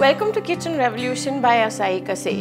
Welcome to Kitchen Revolution by Acai Kasei.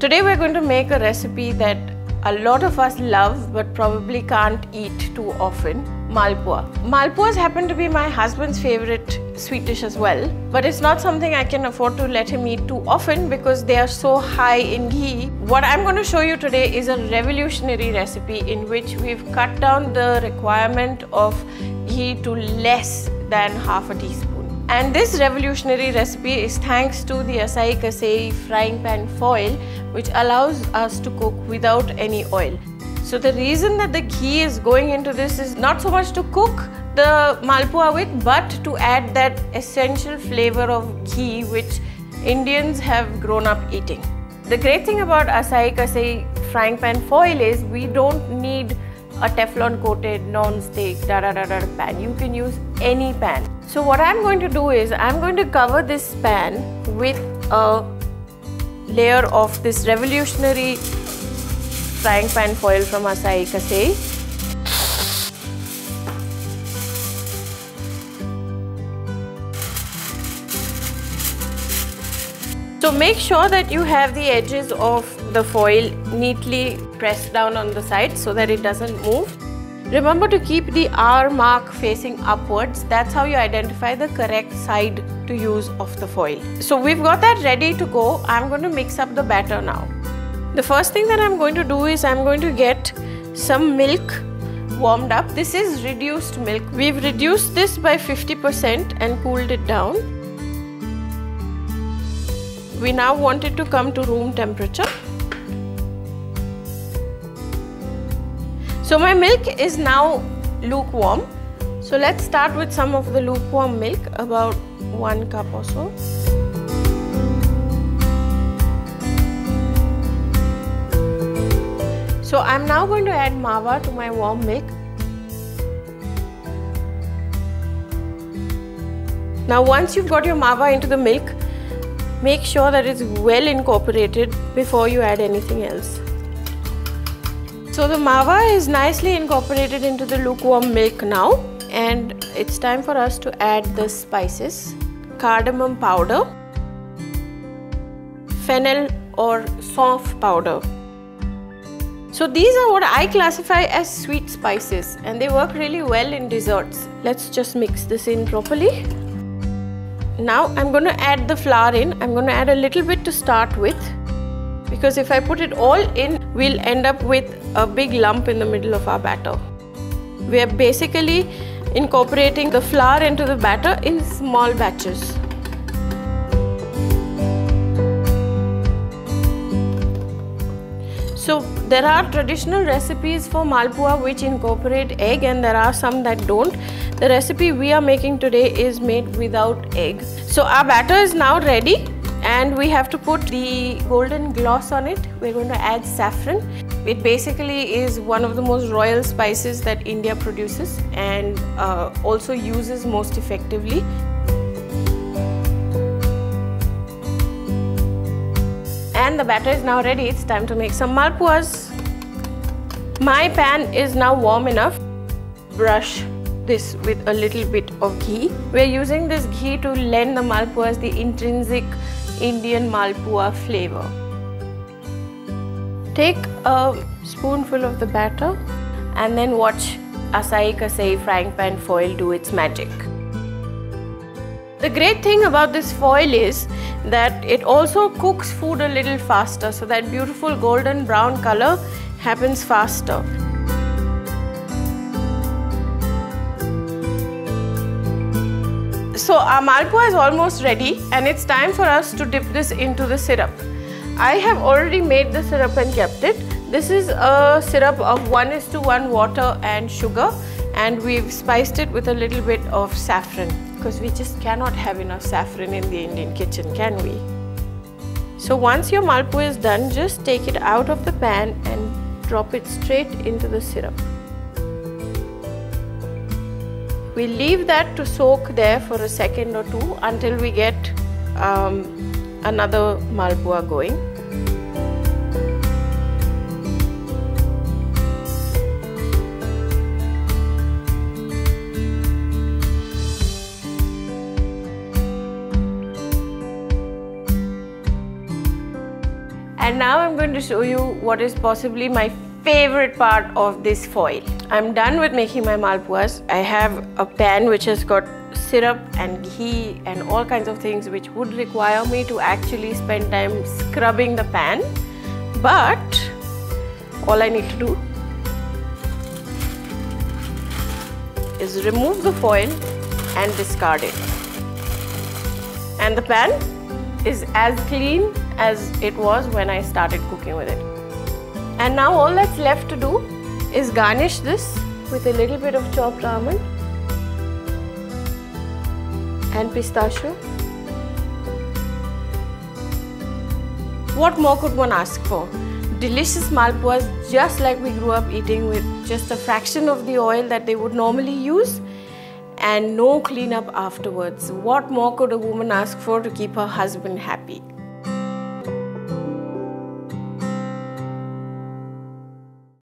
Today we're going to make a recipe that a lot of us love but probably can't eat too often, Malpua. Malpuas happen to be my husband's favorite sweet dish as well, but it's not something I can afford to let him eat too often because they are so high in ghee. What I'm going to show you today is a revolutionary recipe in which we've cut down the requirement of ghee to less than half a teaspoon. And this revolutionary recipe is thanks to the Acai Kasei frying pan foil, which allows us to cook without any oil. So the reason that the ghee is going into this is not so much to cook the Malpua with, but to add that essential flavor of ghee which Indians have grown up eating. The great thing about Acai Kasei frying pan foil is we don't need a Teflon coated non-stick pan. You can use any pan. So what I'm going to do is I'm going to cover this pan with a layer of this revolutionary frying pan foil from Acai Kasei. So make sure that you have the edges of the foil neatly pressed down on the side so that it doesn't move. Remember to keep the R mark facing upwards. That's how you identify the correct side to use of the foil. So we've got that ready to go. I'm going to mix up the batter now. The first thing that I'm going to do is I'm going to get some milk warmed up. This is reduced milk. We've reduced this by 50% and cooled it down. We now want it to come to room temperature. So my milk is now lukewarm. So let's start with some of the lukewarm milk, about 1 cup or so. So I'm now going to add Mawa to my warm milk. Now once you've got your Mawa into the milk, make sure that it's well incorporated before you add anything else. So the Mawa is nicely incorporated into the lukewarm milk now, and it's time for us to add the spices. Cardamom powder, fennel or saunf powder. So these are what I classify as sweet spices and they work really well in desserts. Let's just mix this in properly. Now I'm going to add the flour in. I'm going to add a little bit to start with, because if I put it all in, we'll end up with a big lump in the middle of our batter. We are basically incorporating the flour into the batter in small batches. So there are traditional recipes for Malpua which incorporate egg and there are some that don't. The recipe we are making today is made without egg. So our batter is now ready and we have to put the golden gloss on it. We're going to add saffron. It basically is one of the most royal spices that India produces and also uses most effectively. And the batter is now ready. It's time to make some Malpuas. My pan is now warm enough. Brush this with a little bit of ghee. We're using this ghee to lend the Malpuas the intrinsic Indian Malpua flavor. Take a spoonful of the batter and then watch Acai Kasei frying pan foil do its magic. The great thing about this foil is that it also cooks food a little faster, so that beautiful golden brown color happens faster. So our Malpua is almost ready and it's time for us to dip this into the syrup. I have already made the syrup and kept it. This is a syrup of 1:1 water and sugar, and we've spiced it with a little bit of saffron because we just cannot have enough saffron in the Indian kitchen, can we? So once your Malpua is done, just take it out of the pan and drop it straight into the syrup. We leave that to soak there for a second or two until we get another Malpua going. And now I'm going to show you what is possibly my favorite part of this foil. I'm done with making my malpuas. I have a pan which has got syrup and ghee and all kinds of things which would require me to actually spend time scrubbing the pan. But all I need to do is remove the foil and discard it. And the pan is as clean as it was when I started cooking with it. And now all that's left to do is garnish this with a little bit of chopped almond and pistachio. What more could one ask for? Delicious malpuas just like we grew up eating, with just a fraction of the oil that they would normally use and no cleanup afterwards. What more could a woman ask for to keep her husband happy?